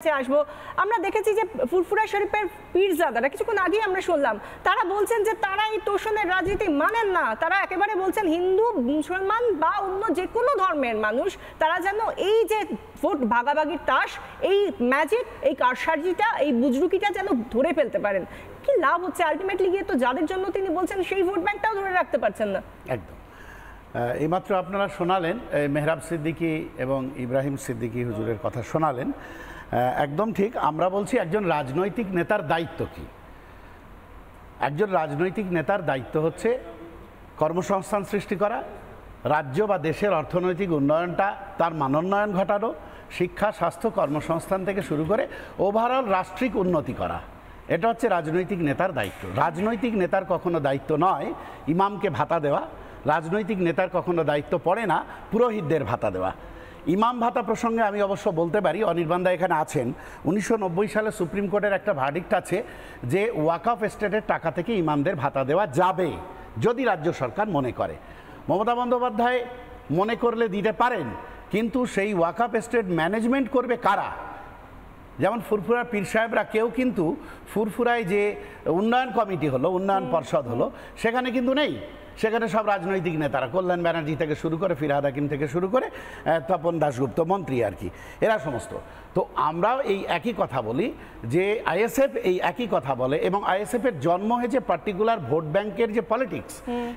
আসবো আমরা দেখেছি যে ফুরফুরা শরীফের পীরজাদারা কিছুক্ষণ আগেই আমরা শুনলাম তারা বলছেন যে তারা এই তোষণের রাজনীতি মানেন না। তারা একেবারে বলছেন হিন্দু মুসলমান বা অন্য যে কোনো ধর্মের মানুষ তারা যেন এই যে ভোট ভাগাভাগির তাস, এই ম্যাজিক, এই কারসাজিটা, এই বুজরুকিটা যেন ধরে ফেলতে পারেন। কি লাভ হচ্ছে? আলটিমেটলি গিয়ে তো যাদের জন্য তিনি বলছেন সেই ভোট ব্যাংকটাও ধরে রাখতে পারছেন না। একদম। এইমাত্র আপনারা শোনালেন মেহরাব সিদ্দিকী এবং ইব্রাহিম সিদ্দিকী হুজুরের কথা শোনালেন। একদম ঠিক। আমরা বলছি একজন রাজনৈতিক নেতার দায়িত্ব কি? একজন রাজনৈতিক নেতার দায়িত্ব হচ্ছে কর্মসংস্থান সৃষ্টি করা, রাজ্য বা দেশের অর্থনৈতিক উন্নয়নটা তার মানোন্নয়ন ঘটানো, শিক্ষা, স্বাস্থ্য, কর্মসংস্থান থেকে শুরু করে ওভারঅল রাষ্ট্রিক উন্নতি করা। এটা হচ্ছে রাজনৈতিক নেতার দায়িত্ব। রাজনৈতিক নেতার কখনো দায়িত্ব নয় ইমামকে ভাতা দেওয়া, রাজনৈতিক নেতার কখনো দায়িত্ব পড়ে না পুরোহিতদের ভাতা দেওয়া। ইমাম ভাতা প্রসঙ্গে আমি অবশ্য বলতে পারি, অনির্বাণদা এখানে আছেন, 1990 সালে সুপ্রিম কোর্টের একটা ভার্ডিক্ট আছে যে ওয়াকফ এস্টেটের টাকা থেকে ইমামদের ভাতা দেওয়া যাবে যদি রাজ্য সরকার মনে করে। মমতা বন্দ্যোপাধ্যায় মনে করলে দিতে পারেন, কিন্তু সেই ওয়াকফ এস্টেট ম্যানেজমেন্ট করবে কারা? যেমন ফুরফুরার পীর সাহেবরা কেউ কিন্তু ফুরফুরায় যে উন্নয়ন কমিটি হলো, উন্নয়ন পর্ষদ হলো, সেখানে কিন্তু নেই। সেখানে সব রাজনৈতিক নেতারা, কল্যাণ ব্যানার্জি থেকে শুরু করে ফিরহাদ হাকিম থেকে শুরু করে তপন দাশগুপ্ত মন্ত্রী আর কি, এরা সমস্ত। তো আমরাও এই একই কথা বলি যে আইএসএফ এই একই কথা বলে, এবং আইএসএফের জন্ম হয়েছে পার্টিকুলার ভোট ব্যাংকের যে পলিটিক্স,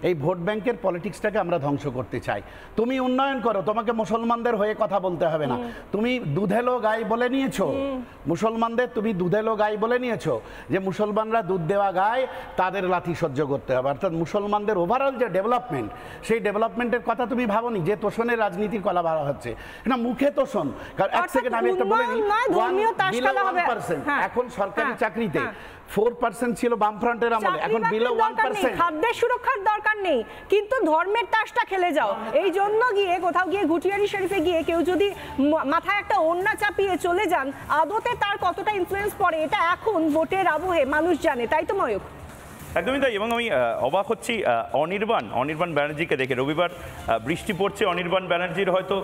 এই ভোট ব্যাংকের পলিটিক্সটাকে আমরা ধ্বংস করতে চাই। তুমি উন্নয়ন করো, তোমাকে মুসলমানদের হয়ে কথা বলতে হবে না। তুমি দুধেলো গাই বলে নিয়েছো মুসলমানদের, তুমি দুধেলো গাই বলে নিয়েছো যে মুসলমানরা দুধ দেওয়া গায়, তাদের লাথি সহ্য করতে হবে। অর্থাৎ মুসলমানদের ওভারঅল যে ডেভেলপমেন্ট, সেই ডেভেলপমেন্টের কথা তুমি ভাবোনি যে তোষণের রাজনীতির কলা বলা হচ্ছে না, মুখে তোষণ। কারণ এক সেকেন্ড আমি একটা বলে নিই, 1% এখন সরকারি চাকরিতে 4% ছিল বামফ্রন্টের আমলে, এখন বিলো 1%। খাদ্যের সুরক্ষার দরকার নেই, কিন্তু ধর্মের তাসটা খেলে যাও। এই জন্য গিয়ে কোথাও গিয়ে ঘুটিয়ারি শরীফে গিয়ে কেউ যদি মাথায় একটা ওড়না চাপিয়ে চলে যান, আদতে তার কতটা ইনফ্লুয়েন্স পড়ে এটা এখন ভোটের আবহে মানুষ জানে, তাই তো ময়ূক? একদমই তাই। এবং আমি অবাক হচ্ছি অনির্বাণ ব্যানার্জিকে দেখে। রবিবার বৃষ্টি পড়ছে, অনির্বাণ ব্যানার্জির হয়তো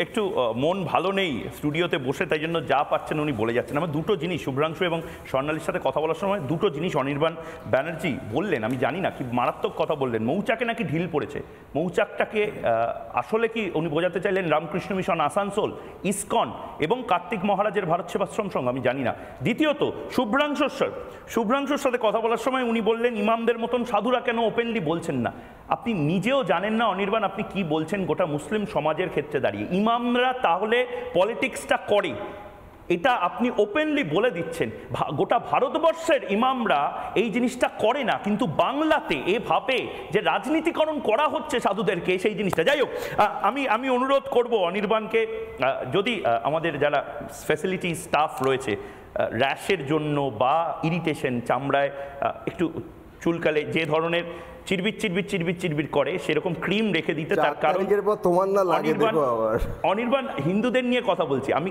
একটু মন ভালো নেই স্টুডিওতে বসে, তাই জন্য যা পাচ্ছেন উনি বলে যাচ্ছেন। আমার দুটো জিনিস, শুভ্রাংশু এবং স্বর্ণালীর সাথে কথা বলার সময় দুটো জিনিস অনির্বাণ ব্যানার্জি বললেন, আমি জানি না কি মারাত্মক কথা বললেন। মৌচাকে নাকি ঢিল পড়েছে। মৌচাকটাকে আসলে কি উনি বোঝাতে চাইলেন রামকৃষ্ণ মিশন আসানসোল, ইসকন এবং কার্তিক মহারাজের ভারত সেবাশ্রম সংঘ, আমি জানি না। দ্বিতীয়ত শুভ্রাংশুর সাথে কথা বলার সময় উনি বললেন ইমামদের মতন সাধুরা কেন ওপেনলি বলছেন না। আপনি নিজেও জানেন না অনির্বাণ আপনি কি বলছেন গোটা মুসলিম সমাজের ক্ষেত্রে দাঁড়িয়ে। ইমামরা তাহলে পলিটিক্সটা করে, এটা আপনি ওপেনলি বলে দিচ্ছেন। গোটা ভারতবর্ষের ইমামরা এই জিনিসটা করে না, কিন্তু বাংলাতে এভাবে যে রাজনীতিকরণ করা হচ্ছে সাধুদেরকে, সেই জিনিসটা। যাই হোক, আমি অনুরোধ করব অনির্বাণকে, যদি আমাদের যারা ফ্যাসিলিটি স্টাফ রয়েছে র্যাশের জন্য বা ইরিটেশন, চামড়ায় একটু চুলকালে যে ধরনের চিরবির করে, সেরকম ক্রিম রেখে দিতে। তার কারণ অনির্বাণ হিন্দুদের নিয়ে কথা বলছি, আমি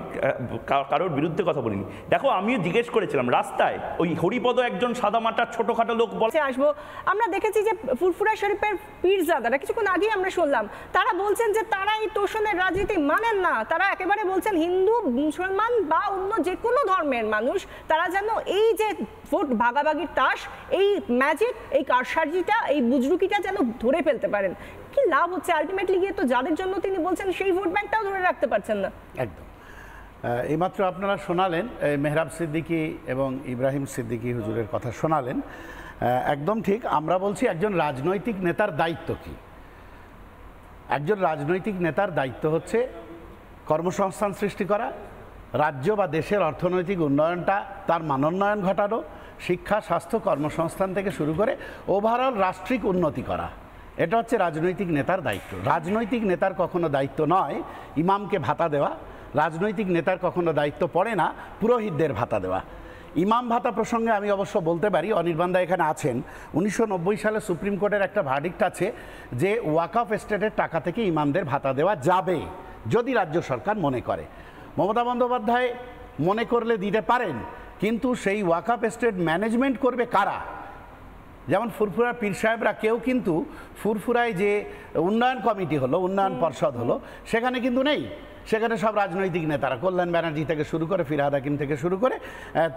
কারোর বিরুদ্ধে কথা বলিনি। দেখো, আমিও জিজ্ঞেস করেছিলাম রাস্তায়, ওই হরিপদ একজন সাদামাটার ছোটখাটো লোক বলছে আসবো। আমরা দেখেছি যে ফুরফুরা শরীফের পীরজাদারা কিছুক্ষণ আগেই আমরা শুনলাম তারা বলছেন যে তারা এই তোষণের রাজনীতি মানেন না। তারা একেবারে বলছেন হিন্দু মুসলমান বা অন্য যে কোনো ধর্মের মানুষ তারা যেন এই যে ভোট ভাগাভাগির তাস, এই ম্যাজিক, এই কারসাজিটা, এই বুজরুকিটা যেন ধরে ফেলতে পারেন। কি লাভ হচ্ছে? আলটিমেটলি গিয়ে তো যাদের জন্য তিনি বলছেন সেই ভোট ব্যাংকটাও ধরে রাখতে পারছেন না। একদম। এইমাত্র আপনারা শোনালেন মেহরাব সিদ্দিকী এবং ইব্রাহিম সিদ্দিকী হুজুরের কথা শোনালেন। একদম ঠিক। আমরা বলছি একজন রাজনৈতিক নেতার দায়িত্ব কি? একজন রাজনৈতিক নেতার দায়িত্ব হচ্ছে কর্মসংস্থান সৃষ্টি করা, রাজ্য বা দেশের অর্থনৈতিক উন্নয়নটা তার মানোন্নয়ন ঘটানো, শিক্ষা, স্বাস্থ্য, কর্মসংস্থান থেকে শুরু করে ওভারঅল রাষ্ট্রিক উন্নতি করা। এটা হচ্ছে রাজনৈতিক নেতার দায়িত্ব। রাজনৈতিক নেতার কখনো দায়িত্ব নয় ইমামকে ভাতা দেওয়া, রাজনৈতিক নেতার কখনো দায়িত্ব পড়ে না পুরোহিতদের ভাতা দেওয়া। ইমাম ভাতা প্রসঙ্গে আমি অবশ্য বলতে পারি, অনির্বাণদা এখানে আছেন, 1990 সালে সুপ্রিম কোর্টের একটা ভার্ডিক্ট আছে যে ওয়াকফ এস্টেটের টাকা থেকে ইমামদের ভাতা দেওয়া যাবে যদি রাজ্য সরকার মনে করে। মমতা বন্দ্যোপাধ্যায় মনে করলে দিতে পারেন, কিন্তু সেই ওয়াকফ এস্টেট ম্যানেজমেন্ট করবে কারা? যেমন ফুরফুরার পীর সাহেবরা কেউ কিন্তু ফুরফুরায় যে উন্নয়ন কমিটি হলো, উন্নয়ন পর্ষদ হলো, সেখানে কিন্তু নেই। সেখানে সব রাজনৈতিক নেতারা, কল্যাণ ব্যানার্জি থেকে শুরু করে, ফিরহাদ হাকিম থেকে শুরু করে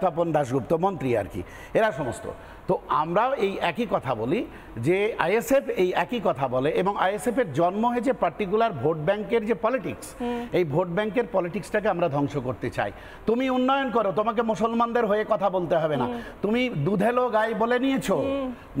তপন দাশগুপ্ত মন্ত্রী আর কি, এরা সমস্ত। তো আমরাও এই একই কথা বলি যে আইএসএফ এই একই কথা বলে, এবং আইএসএফের জন্ম হয়েছে পার্টিকুলার ভোট ব্যাংকের যে পলিটিক্স, এই ভোট ব্যাংকের পলিটিক্সটাকে আমরা ধ্বংস করতে চাই। তুমি উন্নয়ন করো, তোমাকে মুসলমানদের হয়ে কথা বলতে হবে না। তুমি দুধেলো গাই বলে নিয়েছো,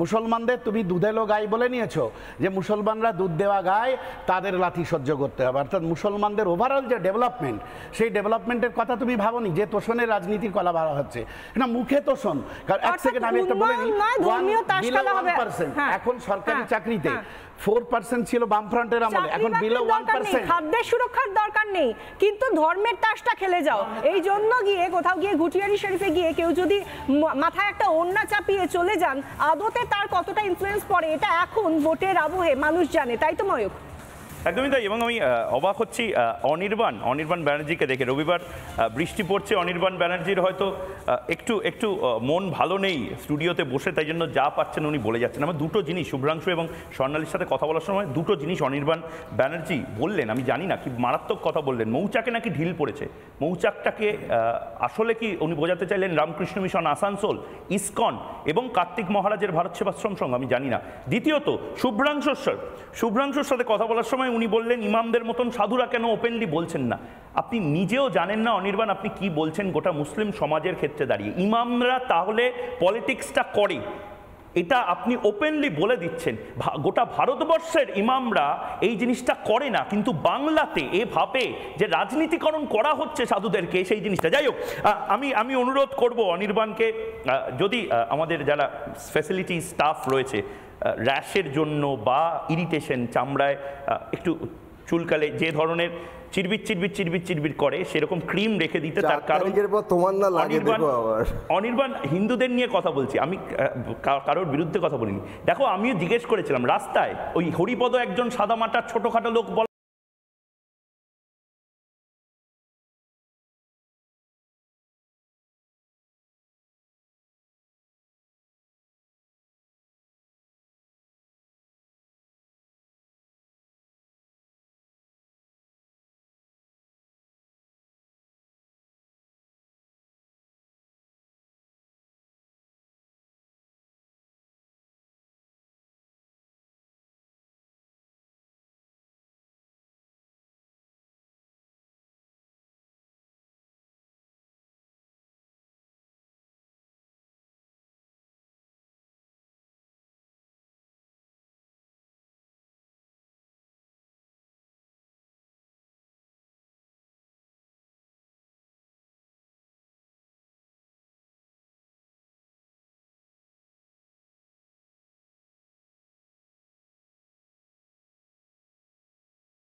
মুসলমানদের তুমি দুধেলো গাই বলে নিয়েছো, যে মুসলমানরা দুধ দেওয়া গায়, তাদের লাথি সহ্য করতে হবে। অর্থাৎ মুসলমানদের ওভারঅল যে ডেভেলপমেন্ট, সেই ডেভেলপমেন্টের কথা তুমি ভাবোনি, যে তোষণের রাজনীতির কলা বলা হচ্ছে না, মুখে তোষণ। কারণ এক সেকেন্ড আমি একটা বলে নিই, 1% এখন সরকারি চাকরিতে 4% ছিল বামফ্রন্টের আমলে, এখন বিলো 1%। খাদ্যের সুরক্ষার দরকার নেই, কিন্তু ধর্মের তাসটা খেলে যাও। এই জন্য গিয়ে কোথাও গিয়ে ঘুটিয়ারি শরীফে গিয়ে কেউ যদি মাথায় একটা ওড়না চাপিয়ে চলে যান, আদতে তার কতটা ইনফ্লুয়েন্স পড়ে এটা এখন ভোটের আবহে মানুষ জানে, তাই তো ময়ূক? একদমই তাই। এবং আমি অবাক হচ্ছি অনির্বাণ ব্যানার্জিকে দেখে। রবিবার বৃষ্টি পড়ছে, অনির্বাণ ব্যানার্জির হয়তো একটু মন ভালো নেই স্টুডিওতে বসে, তাই জন্য যা পাচ্ছেন উনি বলে যাচ্ছেন। আমার দুটো জিনিস, শুভ্রাংশু এবং স্বর্ণালীর সাথে কথা বলার সময় দুটো জিনিস অনির্বাণ ব্যানার্জি বললেন, আমি জানি না কি মারাত্মক কথা বললেন। মৌচাকে নাকি ঢিল পড়েছে। মৌচাকটাকে আসলে কি উনি বোঝাতে চাইলেন রামকৃষ্ণ মিশন আসানসোল, ইসকন এবং কার্তিক মহারাজের ভারত সেবাশ্রম সংঘ, আমি জানি না। দ্বিতীয়ত শুভ্রাংশুর সাথে কথা বলার সময় উনি বললেন ইমামদের মতন সাধুরা কেন ওপেনলি বলছেন না। আপনি নিজেও জানেন না অনির্বাণ আপনি কি বলছেন গোটা মুসলিম সমাজের ক্ষেত্রে দাঁড়িয়ে। ইমামরা তাহলে পলিটিক্সটা করে, এটা আপনি ওপেনলি বলে দিচ্ছেন। গোটা ভারতবর্ষের ইমামরা এই জিনিসটা করে না, কিন্তু বাংলাতে এভাবে যে রাজনীতিকরণ করা হচ্ছে সাধুদেরকে, সেই জিনিসটা। যাই হোক, আমি অনুরোধ করব অনির্বাণকে, যদি আমাদের যারা ফ্যাসিলিটি স্টাফ রয়েছে র্যাশের জন্য বা ইরিটেশন, চামড়ায় একটু চুলকালে যে ধরনের চিরবির করে, সেরকম ক্রিম রেখে দিতে। তার কারণ অনির্বাণ হিন্দুদের নিয়ে কথা বলছি, আমি কারোর বিরুদ্ধে কথা বলিনি। দেখো, আমিও জিজ্ঞেস করেছিলাম রাস্তায়, ওই হরিপদ একজন সাদামাটা ছোটখাটো লোক